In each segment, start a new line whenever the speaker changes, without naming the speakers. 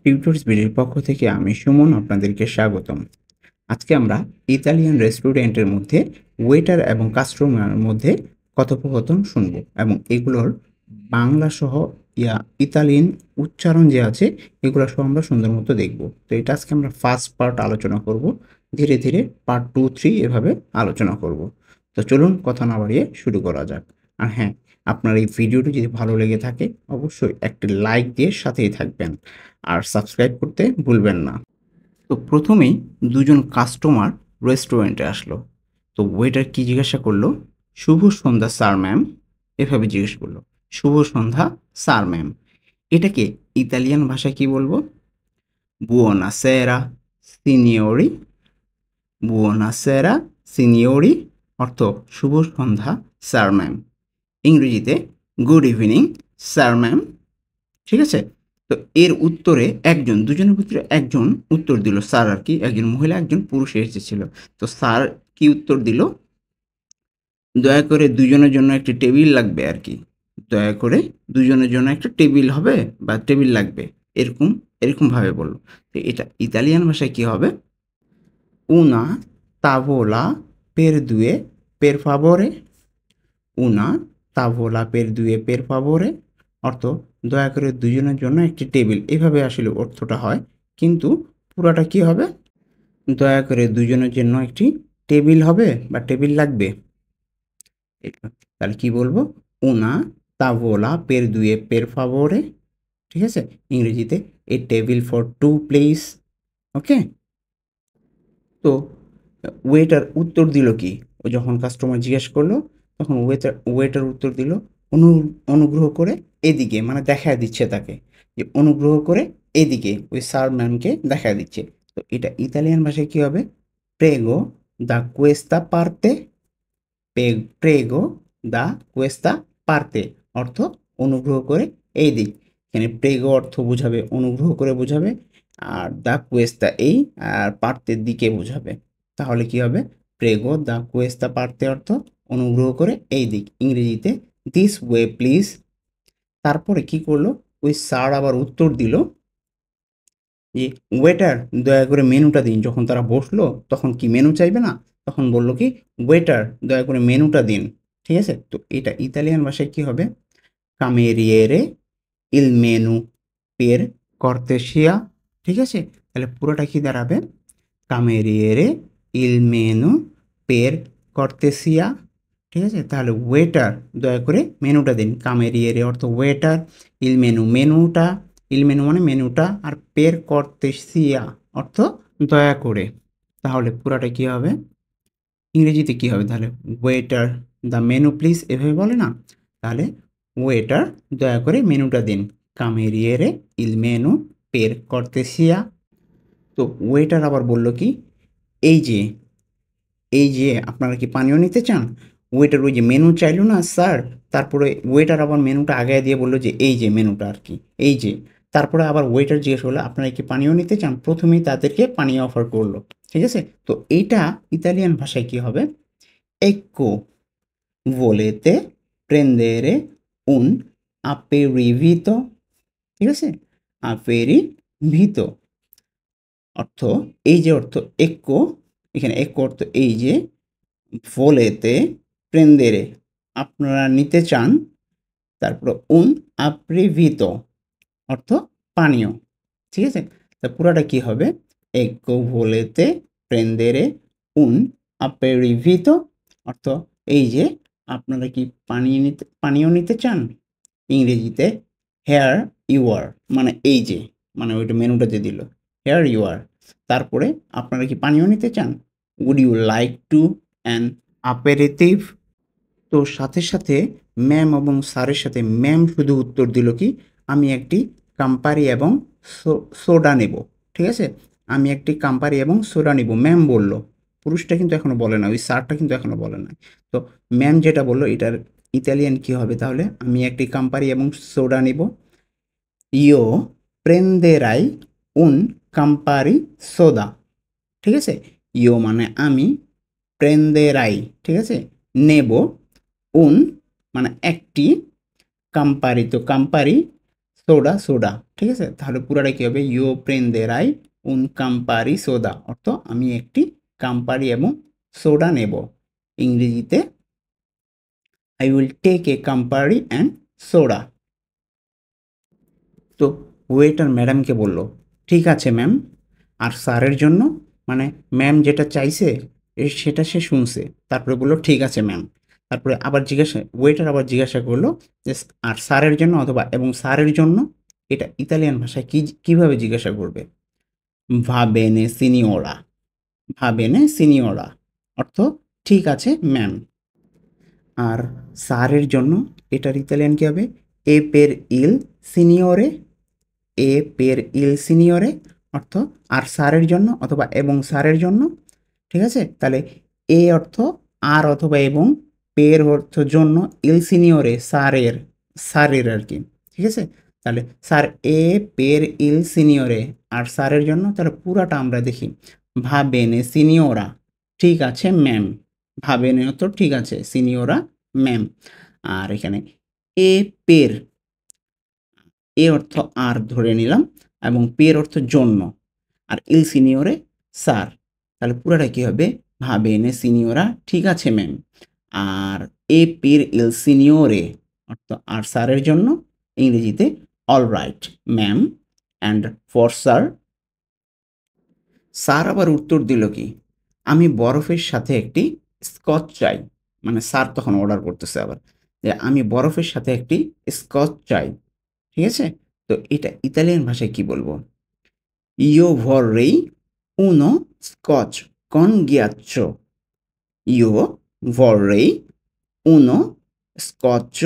Tutors বিডির পক্ষ থেকে আমি সুমন আপনাদেরকে স্বাগতম। আজকে আমরা ইতালিয়ান রেস্টুরেন্টের মধ্যে ওয়েটার এবং কাস্টমার মধ্যে কথোপকথন শুনব এবং এগুলোর বাংলা সহ ইতালিয়ান উচ্চারণ যে আছে এগুলো সহ আমরা সুন্দর মতো দেখব। তো এটা আজকে আমরা ফার্স্ট পার্ট আলোচনা করব, ধীরে ধীরে পার্ট 2, 3 এভাবে আলোচনা করব। তো চলুন কথা না বাড়িয়ে শুরু করা যাক। আর হ্যাঁ, আপনার এই ভিডিওটি যদি ভালো লেগে থাকে অবশ্যই একটি লাইক দিয়ে সাথেই থাকবেন আর সাবস্ক্রাইব করতে ভুলবেন না। তো প্রথমেই দুজন কাস্টমার রেস্টুরেন্টে আসলো। তো ওয়েটার কি জিজ্ঞাসা করলো? শুভ সন্ধ্যা স্যার ম্যাম, এভাবে জিজ্ঞেস করলো। শুভ সন্ধ্যা স্যার ম্যাম। এটাকে ইতালিয়ান ভাষায় কি বলবো? বুয়োনাসেরা সিনিয়রি। বুয়োনাসেরা সিনিয়রি অর্থ শুভ সন্ধ্যা স্যার ম্যাম। ইংরেজিতে গুড ইভিনিং স্যার ম্যাম। ঠিক আছে? তো এর উত্তরে দুজনের ভিতরে একজন উত্তর দিল, স্যার আর কি, একজন মহিলা একজন পুরুষ এসেছিল। তো স্যার কি উত্তর দিল? দয়া করে দুজনের জন্য একটি টেবিল লাগবে আর কি। দয়া করে দুজনের জন্য একটা টেবিল হবে বা টেবিল লাগবে, এরকমভাবে বলল। তো এটা ইতালিয়ান ভাষায় কি হবে? উনা তাভোলা পের দুয়ে পের ফাভোরে। উনা তাভোলা পের দুয়ে পের ফাভোরে অর্থ দয়া করে দুজনের জন্য একটি টেবিল, এভাবে আসলে অর্থটা হয়, কিন্তু পুরাটা কি হবে? দয়া করে দুজনের জন্য একটি টেবিল হবে বা টেবিল লাগবে। তাহলে কি বলবো? উনা তাভোলা পের দুয়ে পের ফাভোরে। ঠিক আছে? ইংরেজিতে এ টেবিল ফর টু প্লেস। ওকে। তো ওয়েটার উত্তর দিল কি? ও যখন কাস্টমার জিজ্ঞেস করলো তখন ওয়েটার উত্তর দিল অনুগ্রহ করে এদিকে, মানে দেখায় দিচ্ছে তাকে যে অনুগ্রহ করে এদিকে, ওই স্যার ম্যামকে দেখায় দিচ্ছে। তো এটা ইতালিয়ান ভাষায় কি হবে? প্রেগো দা কুয়েস্তা পারতে। প্রেগো দা কুয়েস্তা পারতে অর্থ অনুগ্রহ করে এই দিক। এখানে প্রেগো অর্থ বোঝাবে অনুগ্রহ করে বোঝাবে, আর দা কুয়েস্তা এই, আর পার্তের দিকে বোঝাবে। তাহলে কি হবে? প্রেগো দা কুয়েস্তা পারতে অর্থ অনুগ্রহ করে এই দিক, ইংরেজিতে দিস ওয়ে প্লিজ। তারপরে কি করলো? ওই স্যার আবার উত্তর দিল যে ওয়েটার দয়া করে মেনুটা দিন। যখন তারা বসলো তখন কি মেনু চাইবে না, তখন বললো কি ওয়েটার দয়া করে মেনুটা দিন। ঠিক আছে? তো এটা ইতালিয়ান ভাষায় কি হবে? কামেরিয়েরে ইল মেনু পের কর্তেশিয়া। ঠিক আছে? তাহলে পুরোটা কি দাঁড়াবে? কামেরিয়েরে ইল মেনু পের কর্তেসিয়া। ঠিক আছে? তাহলে ওয়েটার দয়া করে মেনুটা দিন। কামেরিয়েরে অর্থ ওয়েটার, ইল মেনু মেনুটা, ইল মেনু মানে মেনুটা, আর পের কর্তেসিয়া অর্থ দয়া করে। তাহলে পুরাটা কি হবে? ইংরেজিতে কি হবে তাহলে? ওয়েটার দ্য মেনু প্লিজ, এভাবে বলে না? তাহলে ওয়েটার দয়া করে মেনুটা দিন। কামেরিয়েরে ইল মেনু পের কর্তেসিয়া। তো ওয়েটার আবার বলল কি? এই যে এই যে আপনারা কি পানীয় নিতে চান? ওয়েটার ওই যে মেনু চাইলো না স্যার, তারপরে ওয়েটার আবার মেনুটা আগায় দিয়ে বললো যে এই যে মেনুটা আর কি, এই যে। তারপরে আবার ওয়েটার জিজ্ঞেস করলো আপনারা কি পানীয় নিতে চান? প্রথমেই তাদেরকে পানীয় অফার করলো। ঠিক আছে? তো এইটা ইতালিয়ান ভাষায় কি হবে? এক্কো volete prendere un aperitivo। ঠিক আছে? aperitivo অর্থ এই যে, অর্থ এক্কো, এখানে এক্কো অর্থ এই যে, volete prendere আপনারা নিতে চান, তারপর un aperitivo অর্থ পানীয়। ঠিক আছে? তা পুরাটা কি হবে? ecco volete prendere un aperitivo অর্থ এই যে, আপনারা কি পানীয় নিতে চান? ইংরেজিতে হেয়ার ইউ আর, মানে এই যে, মানে ওইটা মেনুটা যে দিল হেয়ার ইউ আর। তারপরে আপনারা কি পানীয় নিতে চান? Would you like to an aperitif. তো সাথে সাথে ম্যাম এবং স্যারের সাথে ম্যাম শুধু উত্তর দিল কি? আমি একটি কাম্পারি এবং সোডা নেব। ঠিক আছে? আমি একটি কাম্পারি এবং সোডা নেব, ম্যাম বলল। পুরুষটা কিন্তু এখনো বলে না, ওই স্যারটা কিন্তু এখনো বলে না। তো ম্যাম যেটা বললো এটার ইতালিয়ান কি হবে তাহলে? আমি একটি কাম্পারি এবং সোডা নেব। ইও প্রেন্দেরাই উন কাম্পারি সোদা। ঠিক আছে? ইও মানে আমি, প্রেন্দেরাই ঠিক আছে, নেব, উন মানে একটি, কাম্পারি তো কাম্পারি, সোডা সোডা, ঠিক আছে? তাহলে পুরাটা কী হবে? ইউ প্রেন্দেরাই উন কাম্পারি সোডা, অর্থ আমি একটি কাম্পারি এবং সোডা নেব। ইংরেজিতে I will take a Campari and soda. তো ওয়েটার ম্যাডামকে বলল, ঠিক আছে ম্যাম। আর স্যারের জন্য, মানে ম্যাম যেটা চাইছে সেটা সে শুনছে, তারপরে বললো ঠিক আছে ম্যাম। তারপরে আবার ওয়েটার আবার জিজ্ঞাসা করলো যে আর স্যারের জন্য অথবা এবং স্যারের জন্য, এটা ইতালিয়ান ভাষায় কীভাবে জিজ্ঞাসা করবে? ভা বেনে সিনিওরা, ভা বেনে সিনিওরা, অর্থ ঠিক আছে ম্যাম। আর স্যারের জন্য এটার ইতালিয়ান কী হবে? এ পের ইল সিনিওরে, এ পের ইল সিনিয়রে, অর্থ আর স্যারের জন্য অথবা এবং স্যারের জন্য, ঠিক আছে? তাহলে এ অর্থ আর অথবা এবং, পের অর্থ জন্য, ইল সিনিয়রে স্যারের, স্যারের আর কি, ঠিক আছে? তাহলে স্যার এ পের ইল সিনিয়রে, আর স্যারের জন্য, তাহলে পুরাটা আমরা দেখি। ভাবেনে সিনিয়রা, ঠিক আছে ম্যাম। ভাবেনে অর্থ ঠিক আছে, সিনিয়রা ম্যাম। আর এখানে এ পের, এ অর্থ আর ধরে নিলাম এবং পের অর্থ জন্য, আর ইল সিনিয়রে স্যার, তাহলে পুরোটা কী হবে? ভাবেনে সিনিয়রা, ঠিক আছে ম্যাম। আর এ পের ইল সিনিয়রে অর্থ আর স্যারের জন্য, ইংরেজিতে all right ma'am and for sir. Sir আবার উত্তর দিল কি? আমি বরফের সাথে একটি স্কচ চাই। মানে স্যার তখন অর্ডার করতেছে আবার যে আমি বরফের সাথে একটি স্কচ চাই, ঠিক আছে? তো এটা ইতালিয়ান ভাষায় কি বলবো? ইও vorrei uno scotch con ghiaccio, ইও vorrei uno scotch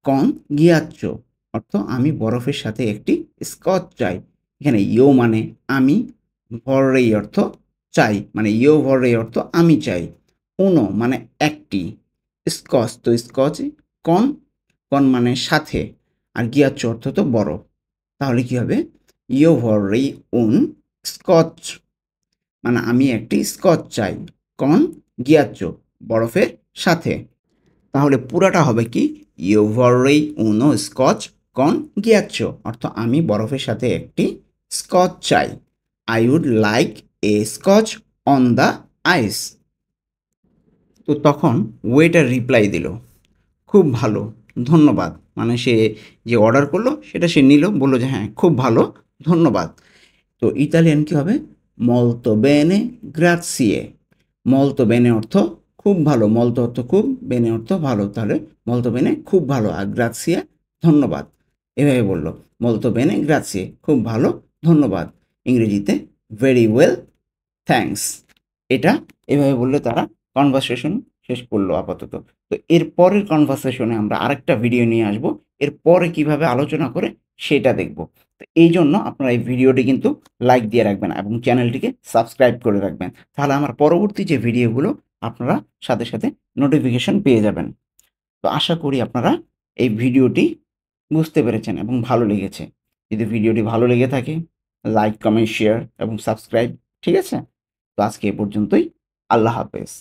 con ghiaccio, অর্থ আমি বরফের সাথে একটি স্কচ চাই। এখানে ইও মানে আমি, vorrei অর্থ চাই, মানে ইও vorrei অর্থ আমি চাই, uno মানে একটি, স্কচ তো স্কচ, কন, কন মানে সাথে, আর গিয়াচ্ছো অর্থ তো বরফ। তাহলে কি হবে? ইও vorrei un scotch, মানে আমি একটি স্কচ চাই, কন গিয়াচ্চো বরফের সাথে। তাহলে পুরাটা হবে কি? ইও vorrei uno scotch con ghiaccio, অর্থ আমি বরফের সাথে একটি স্কচ চাই। I would like a scotch on the ice. তো তখন ওয়েটার রিপ্লাই দিল, খুব ভালো, ধন্যবাদ। মানে সে যে অর্ডার করলো সেটা সে নিল, বললো যে হ্যাঁ খুব ভালো, ধন্যবাদ। তো ইতালিয়ান কী হবে? মলতো বেনে গ্রাজিয়ে। মলতো বেনে অর্থ খুব ভালো, মলতো অর্থ খুব, বেনে অর্থ ভালো, তাহলে মলতো বেনে খুব ভালো, আর গ্রাজিয়ে ধন্যবাদ। এভাবে বললো, মলতো বেনে গ্রাজিয়ে খুব ভালো, ধন্যবাদ। ইংরেজিতে ভেরি ওয়েল থ্যাঙ্কস। এটা এভাবে বললে তারা কনভারসেশন শেষ করলো আপাতত। তো এর পরের কনভারসেশনে আমরা আরেকটা ভিডিও নিয়ে আসব, এর পরে কীভাবে আলোচনা করে সেটা দেখব। তো এই জন্য আপনারা এই ভিডিওটি কিন্তু লাইক দিয়ে রাখবেন এবং চ্যানেলটিকে সাবস্ক্রাইব করে রাখবেন, তাহলে আমার পরবর্তী যে ভিডিওগুলো আপনারা সাথে সাথে নোটিফিকেশন পেয়ে যাবেন। তো আশা করি আপনারা এই ভিডিওটি বুঝতে পেরেছেন এবং ভালো লেগেছে। যদি ভিডিওটি ভালো লেগে থাকে, লাইক, কমেন্ট, শেয়ার এবং সাবস্ক্রাইব, ঠিক আছে? তো আজকে এ পর্যন্তই। আল্লাহ হাফেজ।